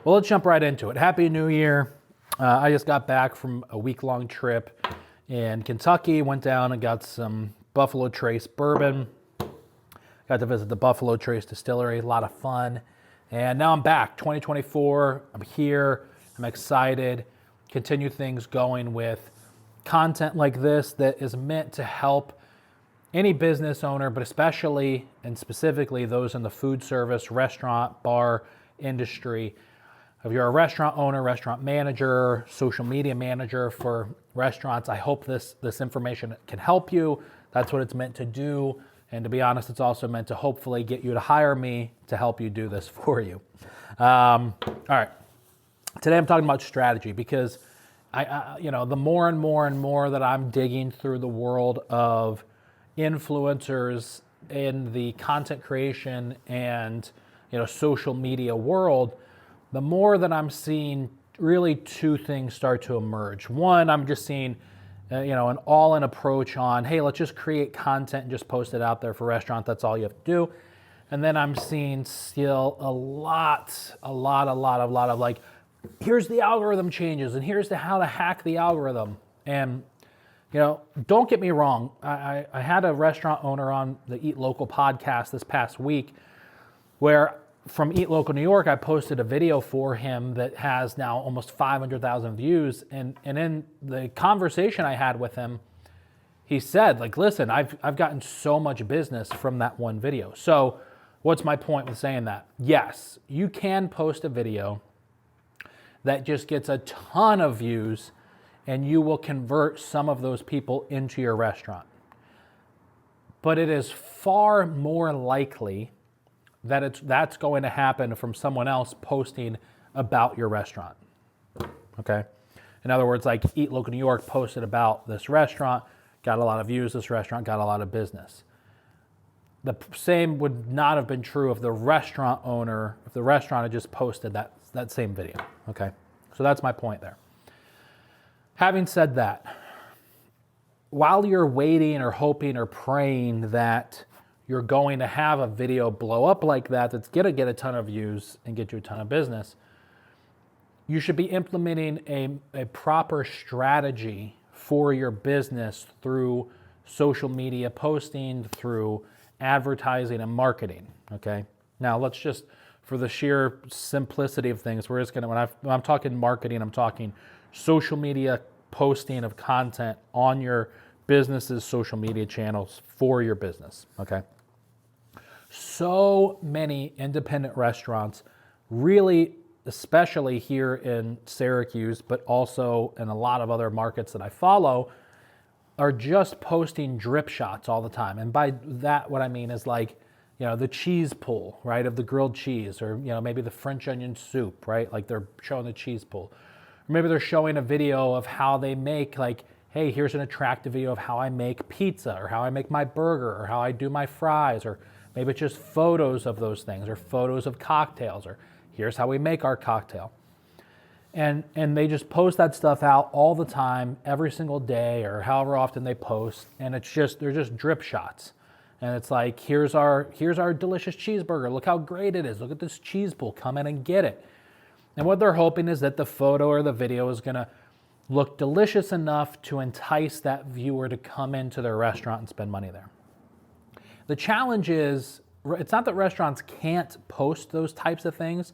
Well, let's jump right into it. Happy New Year. I just got back from a week-long trip in Kentucky, went down and got some Buffalo Trace bourbon. Got to visit the Buffalo Trace distillery, a lot of fun. And now I'm back, 2024, I'm here, I'm excited, continue things going with content like this that is meant to help any business owner, but especially and specifically those in the food service, restaurant, bar industry. If you're a restaurant owner, restaurant manager, social media manager for restaurants, I hope this information can help you. That's what it's meant to do. And to be honest, it's also meant to hopefully get you to hire me to help you do this for you. All right. Today I'm talking about strategy because the more and more that I'm digging through the world of influencers in the content creation and social media world, the more that I'm seeing really two things start to emerge. One, I'm just seeing an all-in approach on, hey, let's just create content and just post it out there for restaurant. That's all you have to do. And then I'm seeing still a lot of like, here's the algorithm changes and here's how to hack the algorithm. And don't get me wrong. I had a restaurant owner on the Eat Local podcast this past week where from Eat Local New York, I posted a video for him that has now almost 500,000 views. And in the conversation I had with him, he said, like, listen, I've gotten so much business from that one video. So what's my point with saying that? Yes, you can post a video that just gets a ton of views and you will convert some of those people into your restaurant. But it is far more likely that that's going to happen from someone else posting about your restaurant, okay? In other words, like Eat Local New York posted about this restaurant, got a lot of views, this restaurant got a lot of business. The same would not have been true if the restaurant had just posted that same video, okay? So that's my point there. Having said that, while you're waiting or hoping or praying that you're going to have a video blow up like that's going to get a ton of views and get you a ton of business, you should be implementing a proper strategy for your business through social media posting, through advertising and marketing, okay? Now let's just, for the sheer simplicity of things, we're just gonna, when I'm talking marketing, I'm talking social media posting of content on your business's social media channels for your business, okay? So many independent restaurants, really, especially here in Syracuse, but also in a lot of other markets that I follow, are just posting drip shots all the time. And by that, what I mean is like, the cheese pull, right, of the grilled cheese, or, maybe the French onion soup, right? Like they're showing the cheese pull. Or maybe they're showing a video of how they make, like, hey, here's an attractive video of how I make pizza, or how I make my burger, or how I do my fries, or maybe it's just photos of those things, or photos of cocktails, or here's how we make our cocktail. And they just post that stuff out all the time, every single day, or however often they post, and they're just drip shots. And it's like, here's our delicious cheeseburger. Look how great it is. Look at this cheese pull. Come in and get it. And what they're hoping is that the photo or the video is gonna look delicious enough to entice that viewer to come into their restaurant and spend money there. The challenge is, it's not that restaurants can't post those types of things,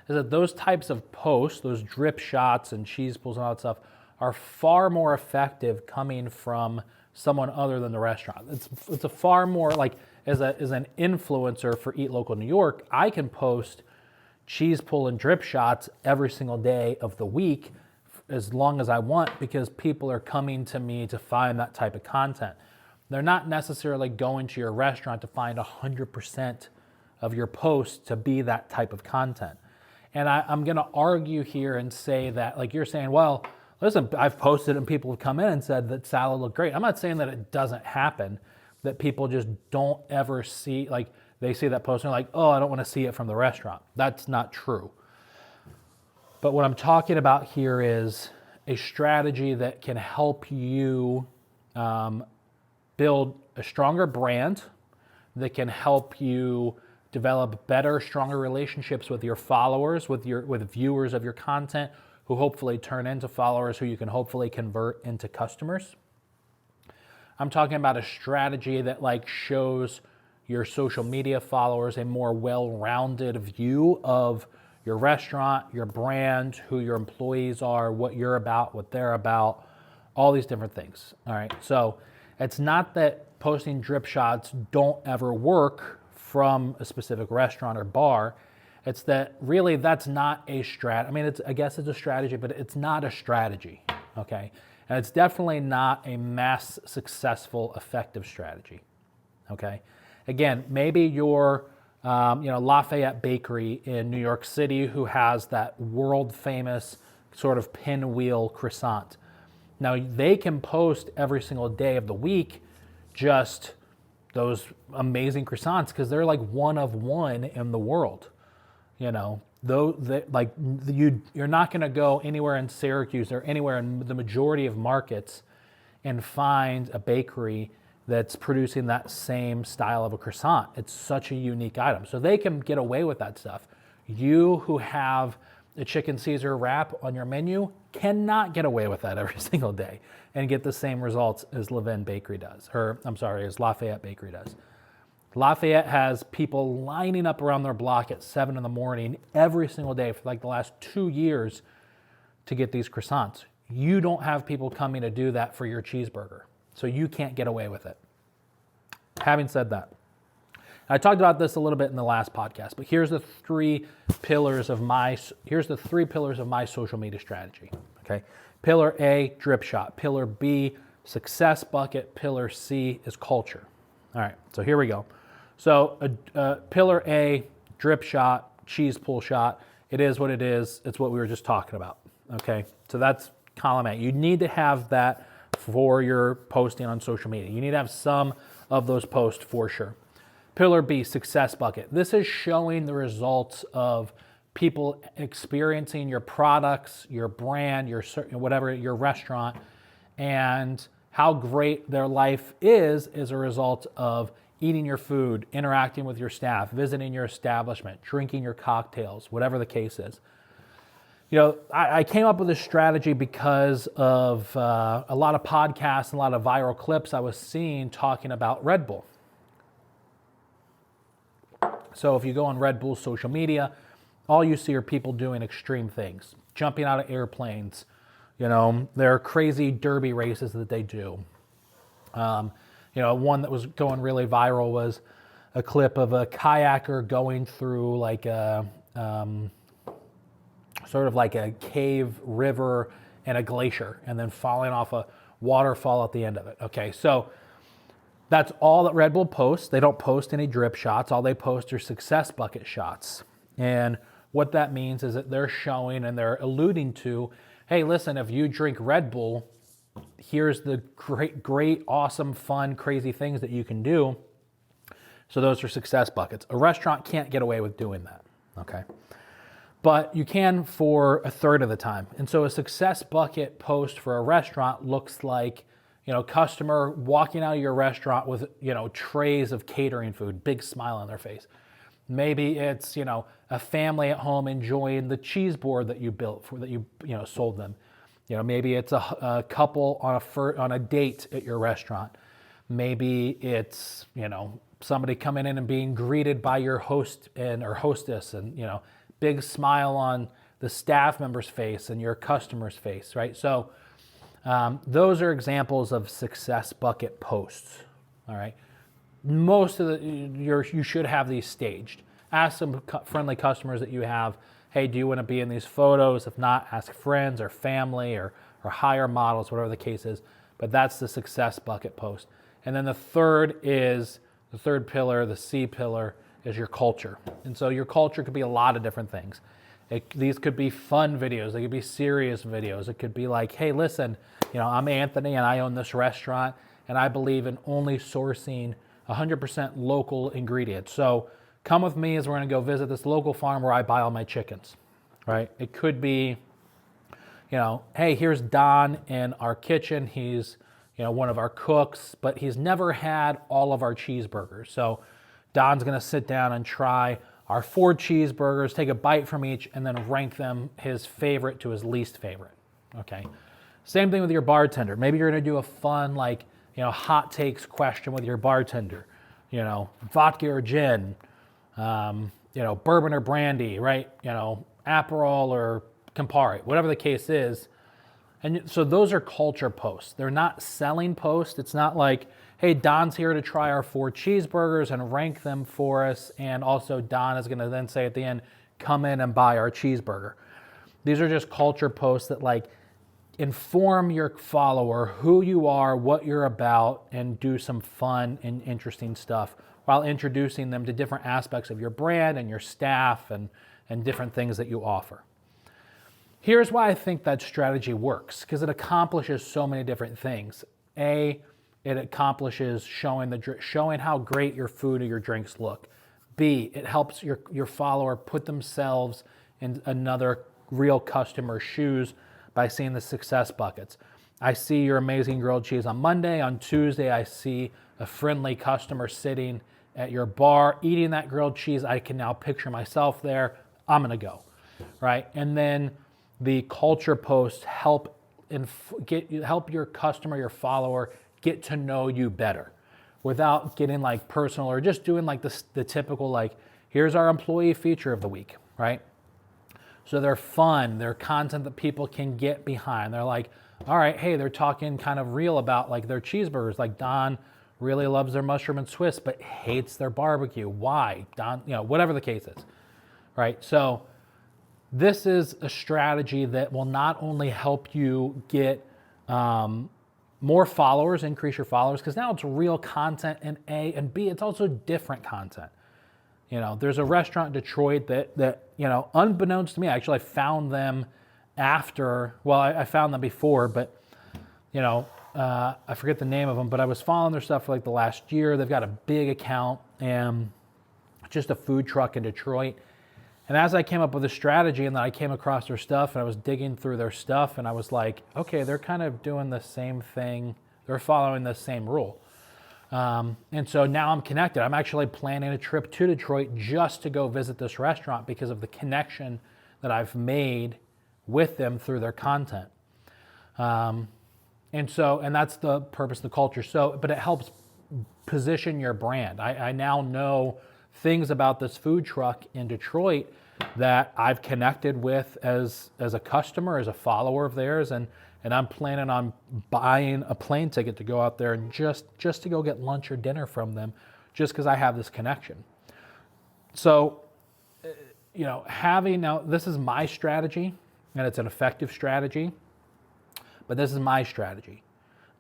is that those types of posts, those drip shots and cheese pulls and all that stuff, are far more effective coming from someone other than the restaurant. It's a far more, like, as an influencer for Eat Local New York, I can post cheese pull and drip shots every single day of the week as long as I want, because people are coming to me to find that type of content. They're not necessarily going to your restaurant to find 100% of your posts to be that type of content. And I'm gonna argue here and say that, like you're saying, well, listen, I've posted and people have come in and said that salad looked great. I'm not saying that it doesn't happen, that people just don't ever see, like they see that post and they're like, oh, I don't wanna see it from the restaurant. That's not true. But what I'm talking about here is a strategy that can help you build a stronger brand, that can help you develop better, stronger relationships with your followers, with viewers of your content, who hopefully turn into followers who you can hopefully convert into customers. I'm talking about a strategy that like shows your social media followers a more well-rounded view of your restaurant, your brand, who your employees are, what you're about, what they're about, all these different things. All right. So it's not that posting drip shots don't ever work from a specific restaurant or bar. It's that really that's not a strat. I mean, I guess it's a strategy, but it's not a strategy. Okay. And it's definitely not a mass successful, effective strategy. Okay. Again, maybe you're Lafayette Bakery in New York City, who has that world famous sort of pinwheel croissant. Now they can post every single day of the week just those amazing croissants because they're like one of one in the world. You're not going to go anywhere in Syracuse or anywhere in the majority of markets and find a bakery that's producing that same style of a croissant. It's such a unique item. So they can get away with that stuff. You who have a chicken Caesar wrap on your menu cannot get away with that every single day and get the same results as Levin Bakery does, as Lafayette Bakery does. Lafayette has people lining up around their block at 7 in the morning every single day for like the last 2 years to get these croissants. You don't have people coming to do that for your cheeseburger, so you can't get away with it. Having said that, I talked about this a little bit in the last podcast, but here's the three pillars of my social media strategy. Okay, pillar A, drip shot. Pillar B, success bucket. Pillar C is culture. All right, so here we go. So pillar A, drip shot, cheese pull shot. It is what it is. It's what we were just talking about. Okay, so that's column A. You need to have that for your posting on social media. You need to have some of those posts for sure. Pillar B, success bucket. This is showing the results of people experiencing your products, your brand, your restaurant, and how great their life is as a result of eating your food, interacting with your staff, visiting your establishment, drinking your cocktails, whatever the case is. I came up with this strategy because of a lot of podcasts and a lot of viral clips I was seeing talking about Red Bull. So if you go on Red Bull's social media, all you see are people doing extreme things, jumping out of airplanes. There are crazy derby races that they do. One that was going really viral was a clip of a kayaker going through like a sort of like a cave river and a glacier and then falling off a waterfall at the end of it. Okay, so that's all that Red Bull posts. They don't post any drip shots. All they post are success bucket shots. And what that means is that they're showing and they're alluding to, hey, listen, if you drink Red Bull, here's the great, awesome, fun, crazy things that you can do. So those are success buckets. A restaurant can't get away with doing that, okay? But you can for a third of the time. And so a success bucket post for a restaurant looks like, customer walking out of your restaurant with, trays of catering food, big smile on their face. Maybe it's, a family at home enjoying the cheese board that you built that you sold them. Maybe it's a couple on a date at your restaurant. Maybe it's, somebody coming in and being greeted by your host or hostess and, big smile on the staff member's face and your customer's face, right? So those are examples of success bucket posts, all right? Most of you should have these staged. Ask some friendly customers that you have, hey, do you want to be in these photos? If not, ask friends or family or hire models, whatever the case is. But that's the success bucket post. And then the third pillar, the C pillar, is your culture. And so your culture could be a lot of different things. These could be fun videos. They could be serious videos. It could be like, hey, listen, I'm Anthony and I own this restaurant and I believe in only sourcing 100% local ingredients. So come with me as we're going to go visit this local farm where I buy all my chickens, right? It could be, hey, here's Don in our kitchen. He's, one of our cooks, but he's never had all of our cheeseburgers. So Don's going to sit down and try our 4 cheeseburgers, take a bite from each, and then rank them his favorite to his least favorite. Okay. Same thing with your bartender. Maybe you're going to do a fun, like, hot takes question with your bartender. Vodka or gin, bourbon or brandy, right? Aperol or Campari, whatever the case is. And so those are culture posts. They're not selling posts. It's not like, hey, Don's here to try our 4 cheeseburgers and rank them for us. And also Don is going to then say at the end, come in and buy our cheeseburger. These are just culture posts that like inform your follower who you are, what you're about, and do some fun and interesting stuff while introducing them to different aspects of your brand and your staff and different things that you offer. Here's why I think that strategy works, because it accomplishes so many different things. A, it accomplishes showing how great your food or your drinks look. B, it helps your follower put themselves in another real customer's shoes by seeing the success buckets. I see your amazing grilled cheese on Monday. On Tuesday, I see a friendly customer sitting at your bar eating that grilled cheese. I can now picture myself there. I'm gonna go, right? And then the culture posts help your customer, your follower, get to know you better without getting like personal or just doing like the typical like, here's our employee feature of the week, right? So they're fun, they're content that people can get behind. They're like, all right, hey, they're talking kind of real about like their cheeseburgers. Like Don really loves their mushroom and Swiss, but hates their barbecue. Why? Don, whatever the case is, right? So this is a strategy that will not only help you get more followers, increase your followers, because now it's real content, and A, and B, it's also different content. There's a restaurant in Detroit that unbeknownst to me, actually I found them after, well, I found them before, but, I forget the name of them, but I was following their stuff for like the last year. They've got a big account and just a food truck in Detroit. And as I came up with a strategy and then I came across their stuff and I was digging through their stuff and I was like, okay, they're kind of doing the same thing. They're following the same rule. And so now I'm connected. I'm actually planning a trip to Detroit just to go visit this restaurant because of the connection that I've made with them through their content. And that's the purpose of the culture. But it helps position your brand. I now know things about this food truck in Detroit that I've connected with as a customer, as a follower of theirs, and I'm planning on buying a plane ticket to go out there and just to go get lunch or dinner from them, just because I have this connection. So, now this is my strategy, and it's an effective strategy, but this is my strategy.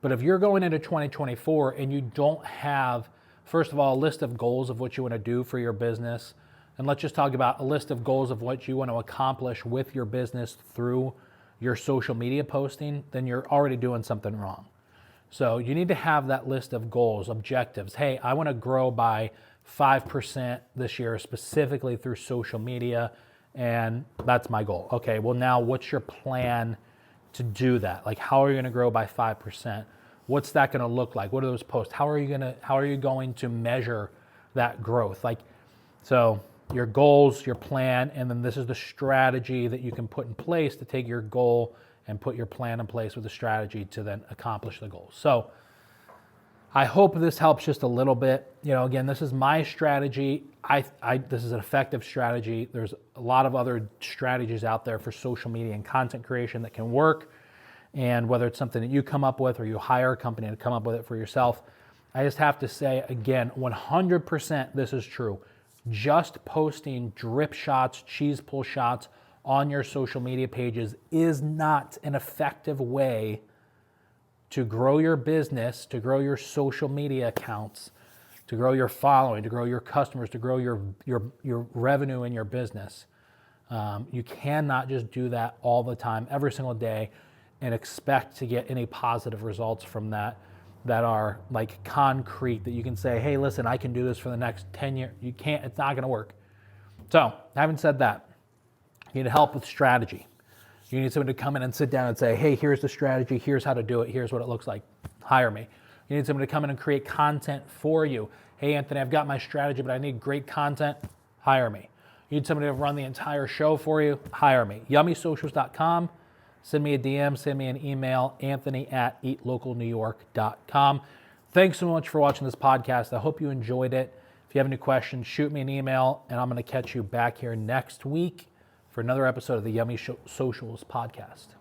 But if you're going into 2024 and you don't have, first of all, a list of goals of what you want to do for your business, and let's just talk about a list of goals of what you want to accomplish with your business through your social media posting, then you're already doing something wrong. So you need to have that list of goals, objectives. Hey, I want to grow by 5% this year, specifically through social media, and that's my goal. Okay, well now what's your plan to do that? Like, how are you going to grow by 5%? What's that going to look like? What are those posts? How are you going to measure that growth? Like, so your goals, your plan, and then this is the strategy that you can put in place to take your goal and put your plan in place with a strategy to then accomplish the goal. So I hope this helps just a little bit. Again, this is my strategy. This is an effective strategy. There's a lot of other strategies out there for social media and content creation that can work. And whether it's something that you come up with or you hire a company to come up with it for yourself, I just have to say, again, 100% this is true. Just posting drip shots, cheese pull shots on your social media pages is not an effective way to grow your business, to grow your social media accounts, to grow your following, to grow your customers, to grow your revenue in your business. You cannot just do that all the time, every single day, and expect to get any positive results from that are like concrete that you can say, hey, listen, I can do this for the next 10 years. You can't, it's not going to work. So having said that, you need help with strategy. You need someone to come in and sit down and say, hey, here's the strategy. Here's how to do it. Here's what it looks like. Hire me. You need somebody to come in and create content for you. Hey, Anthony, I've got my strategy, but I need great content. Hire me. You need somebody to run the entire show for you. Hire me. YummySocials.com. Send me a DM, send me an email, anthony@eatlocalnewyork.com. Thanks so much for watching this podcast. I hope you enjoyed it. If you have any questions, shoot me an email, and I'm going to catch you back here next week for another episode of the Yummy Socials podcast.